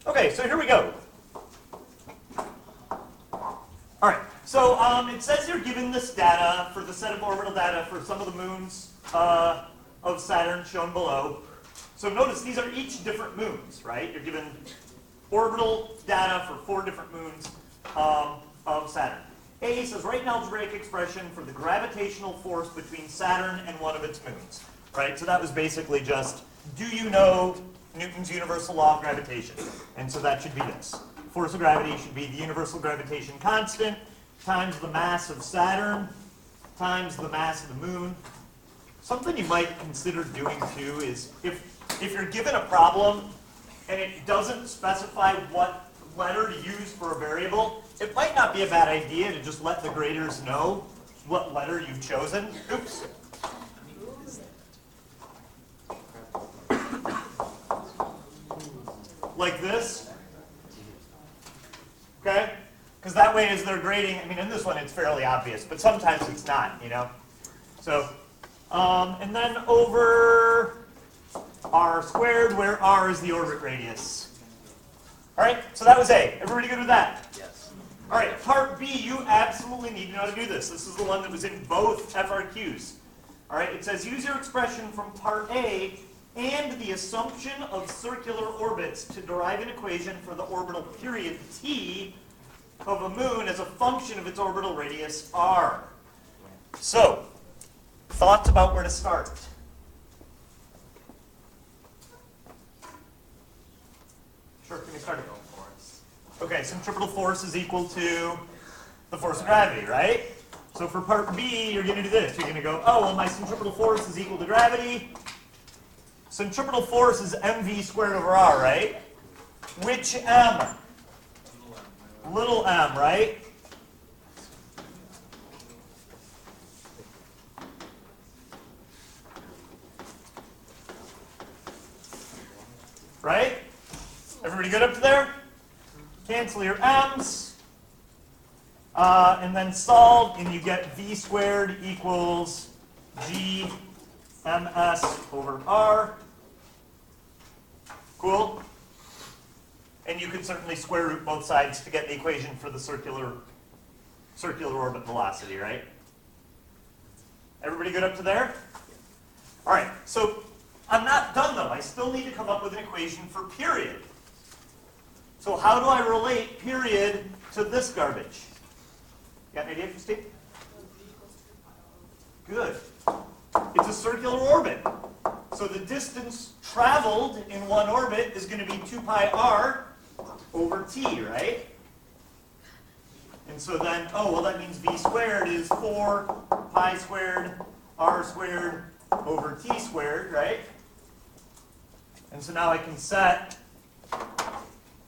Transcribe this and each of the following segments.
Okay, so here we go. All right, so it says you're given this data for the set of orbital data for some of the moons of Saturn shown below. So notice these are each different moons, right? You're given orbital data for 4 different moons of Saturn. A says write an algebraic expression for the gravitational force between Saturn and one of its moons, right? So that was basically just, do you know Newton's universal law of gravitation? And so that should be this. Force of gravity should be the universal gravitation constant times the mass of Saturn times the mass of the moon. Something you might consider doing too is if you're given a problem and it doesn't specify what letter to use for a variable, it might not be a bad idea to just let the graders know what letter you've chosen. Oops. Like this. Okay? Because that way as they're grading, I mean in this one it's fairly obvious, but sometimes it's not, you know? So, and then over r squared, where r is the orbit radius. All right, so that was A. Everybody good with that? Yes. All right, part B, you absolutely need to know how to do this. This is the one that was in both FRQs. All right, it says use your expression from part A and the assumption of circular orbits to derive an equation for the orbital period t of a moon as a function of its orbital radius r. So, thoughts about where to start? Sure, can we start it? Okay, centripetal force is equal to the force of gravity, right? So for part B, you're going to do this. You're going to go, oh, well, my centripetal force is equal to gravity. Centripetal force is mv squared over r, right? Which m? Little m, right? Right? Everybody good up to there? Cancel your m's. And then solve, and you get v squared equals g ms over r. Cool? And you can certainly square root both sides to get the equation for the circular orbit velocity, right? Everybody good up to there? All right, so I'm not done though. I still need to come up with an equation for period. So how do I relate period to this garbage? You got an idea, Steve? Good. It's a circular orbit. So the distance traveled in one orbit is going to be 2 pi r over t, right? And so then, oh, well, that means v squared is 4 pi squared r squared over t squared, right? And so now I can set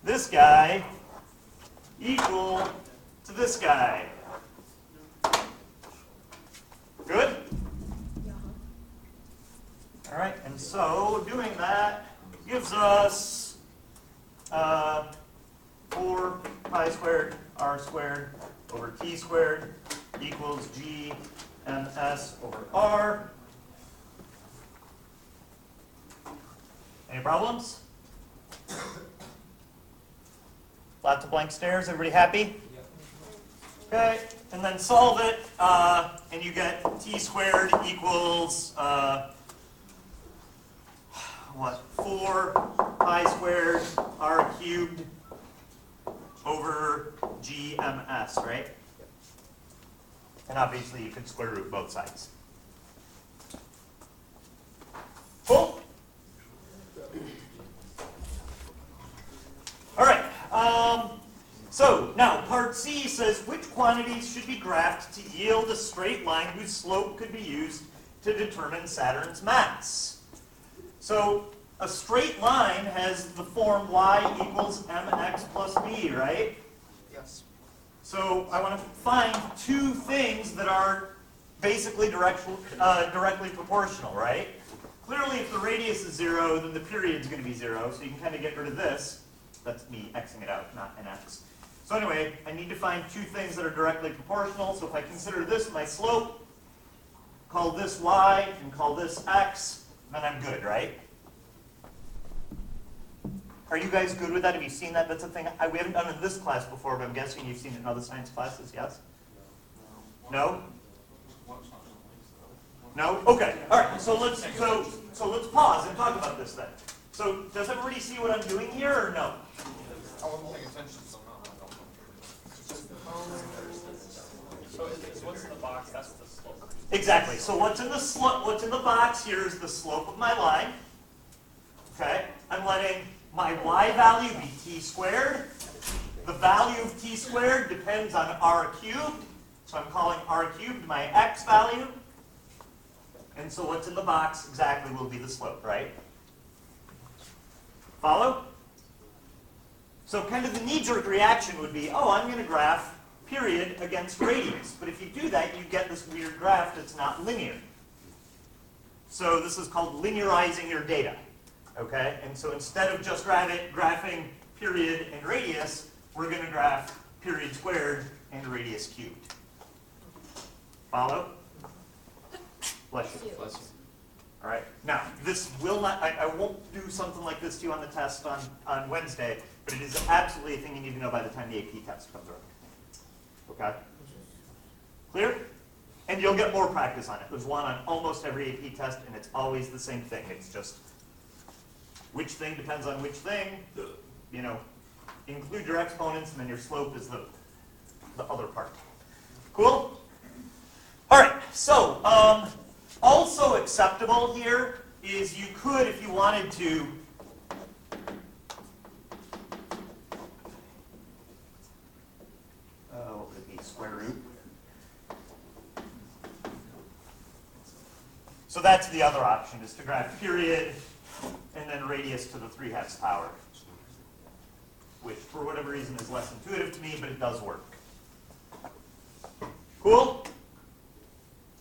this guy equal to this guy. Good? All right, and so doing that gives us 4 pi squared r squared over t squared equals g ms over r. Any problems? Lots of blank stares. Everybody happy? Okay, and then solve it, and you get t squared equals, what, 4 pi squared r cubed over gms, right? And obviously you could square root both sides. Cool? All right. So now part C says which quantities should be graphed to yield a straight line whose slope could be used to determine Saturn's mass. So a straight line has the form y equals mx plus b, right? Yes. So I want to find 2 things that are basically directly proportional, right? Clearly, if the radius is 0, then the period is going to be 0, so you can kind of get rid of this. That's me xing it out, not an x. So anyway, I need to find 2 things that are directly proportional. So if I consider this my slope, call this y, and call this x, then I'm good, right? Are you guys good with that? Have you seen that? That's a thing we haven't done in this class before, but I'm guessing you've seen it in other science classes, yes? No? No? Okay. All right. So let's pause and talk about this then. So does everybody see what I'm doing here or no? I wasn't paying attention, so no, I don't know. So what's in the box? That's the slope. Exactly. So what's in the box here is the slope of my line. Okay? I'm letting my y value be t squared. The value of t squared depends on r cubed. So I'm calling r cubed my x value. And so what's in the box exactly will be the slope, right? Follow? So kind of the knee-jerk reaction would be, oh, I'm going to graph period against radius. But if you do that, you get this weird graph that's not linear. So this is called linearizing your data. Okay? And so instead of just graphing period and radius, we're going to graph period squared and radius cubed. Follow? Bless you. Bless you. All right. Now, this will not, I won't do something like this to you on the test on Wednesday, but it is absolutely a thing you need to know by the time the AP test comes around. Okay? Clear? And you'll get more practice on it. There's one on almost every AP test, and it's always the same thing. It's just which thing depends on which thing. You know, include your exponents, and then your slope is the other part. Cool? All right. So, also acceptable here is you could, if you wanted to, what would it be, square root? So that's the other option, is to graph period and then radius to the 3/2 power, which for whatever reason is less intuitive to me, but it does work. Cool?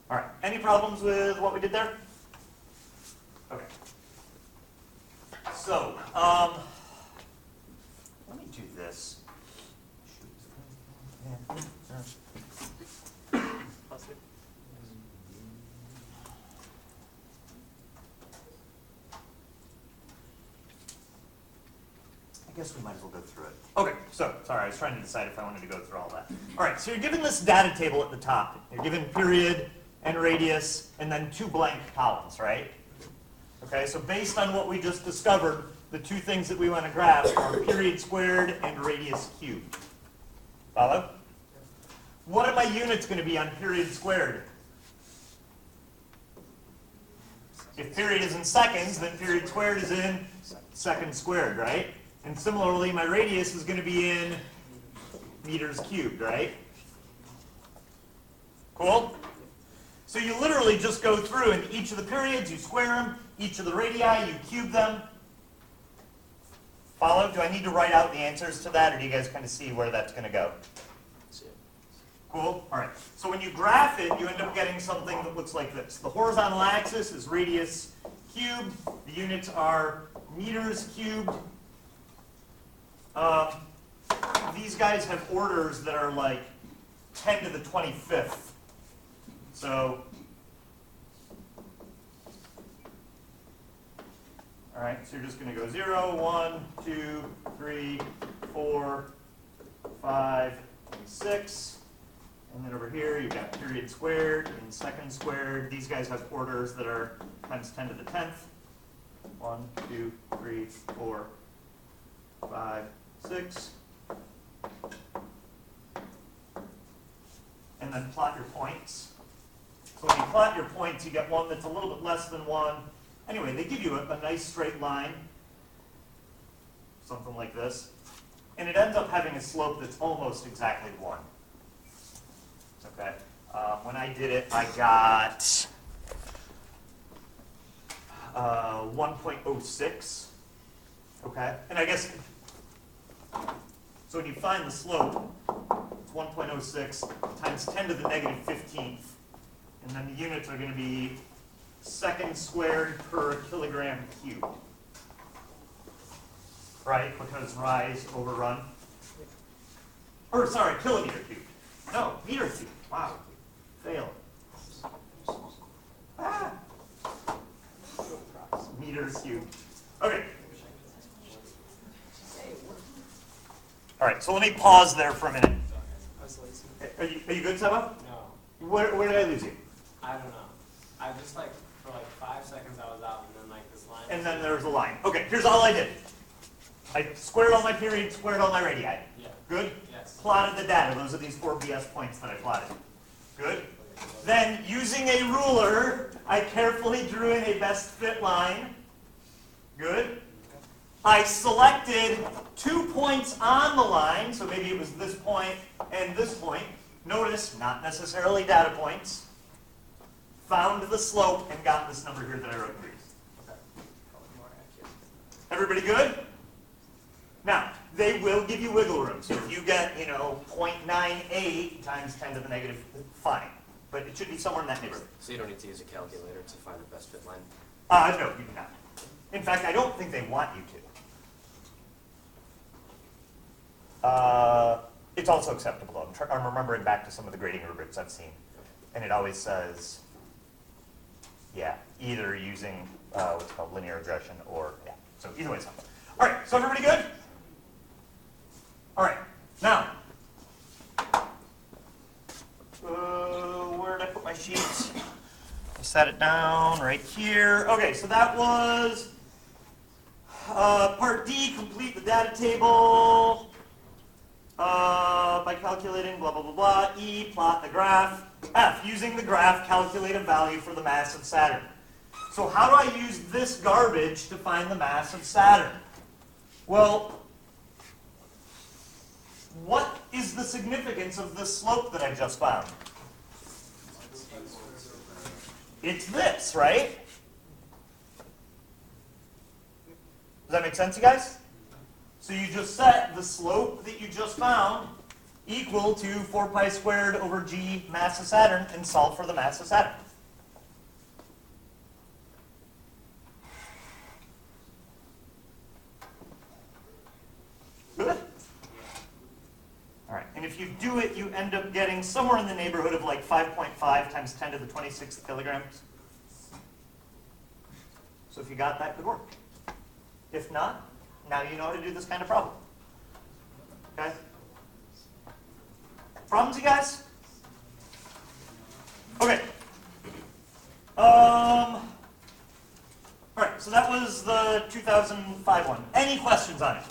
All right. Any problems with what we did there? Okay. So, let me do this. I guess we might as well go through it. Okay, so, sorry, I was trying to decide if I wanted to go through all that. All right, so you're given this data table at the top. You're given period and radius, and then 2 blank columns, right? Okay, so based on what we just discovered, the 2 things that we want to graph are period squared and radius cubed. Follow? What are my units going to be on period squared? If period is in seconds, then period squared is in seconds squared, right? And similarly, my radius is going to be in meters cubed, right? Cool? So you literally just go through, and each of the periods, you square them. Each of the radii, you cube them. Follow? Do I need to write out the answers to that, or do you guys kind of see where that's going to go? Cool? All right. So when you graph it, you end up getting something that looks like this. The horizontal axis is radius cubed. The units are meters cubed. These guys have orders that are like 10 to the 25th. So, all right, so you're just going to go 0, 1, 2, 3, 4, 5, and 6. And then over here, you've got period squared and second squared. These guys have orders that are times 10 to the 10th. 1, 2, 3, 4, 5, 6. And then plot your points. So when you plot your points, you get one that's a little bit less than 1. Anyway, they give you a nice straight line, something like this. And it ends up having a slope that's almost exactly 1. Okay. When I did it, I got 1.06. Okay. And I guess, so when you find the slope, it's 1.06 times 10 to the negative 15th. And then the units are going to be seconds squared per kilogram cubed. Right? Because rise overrun. Or, sorry, kilometer cubed. No, meter cubed. Wow. Fail. Ah. Meters cubed. Okay. All right, so let me pause there for a minute. I was lazy. Are you good, Seba? No, Where did I lose you? I don't know. I just like, for like 5 seconds I was out and then like this line. And then there's a line. Okay, here's all I did. I squared all my periods, squared all my radii. Yeah, Good? yes. Plotted the data. Those are these 4 BS points that I plotted. Good? Then, using a ruler, I carefully drew in a best fit line. Good? I selected 2 points on the line, so maybe it was this point and this point. Notice, not necessarily data points. Found the slope and got this number here that I wrote 3. Okay. More accurate. Everybody good? Now, they will give you wiggle room. So if you get, 0.98 times 10 to the negative, fine. But it should be somewhere in that neighborhood. So you don't need to use a calculator to find the best fit line? No, you do not. In fact, I don't think they want you to. It's also acceptable, though. I'm remembering back to some of the grading rubrics I've seen. And it always says, yeah, either using what's called linear regression or, yeah. So either way, it's fine. All right, so everybody good? All right, now, where did I put my sheets? I set it down right here. Okay, so that was part D, complete the data table by calculating blah, blah, blah, blah. E, plot the graph. F, using the graph, calculate a value for the mass of Saturn. So how do I use this garbage to find the mass of Saturn? Well, what is the significance of this slope that I just found? It's this, right? Does that make sense, you guys? So you just set the slope that you just found equal to 4 pi squared over g mass of Saturn and solve for the mass of Saturn. Good? All right, and if you do it, you end up getting somewhere in the neighborhood of like 5.5 times 10 to the 26th kilograms. So if you got that, good work. If not, now you know how to do this kind of problem. Okay? Problems, you guys? Okay. All right, so that was the 2005 one. Any questions on it?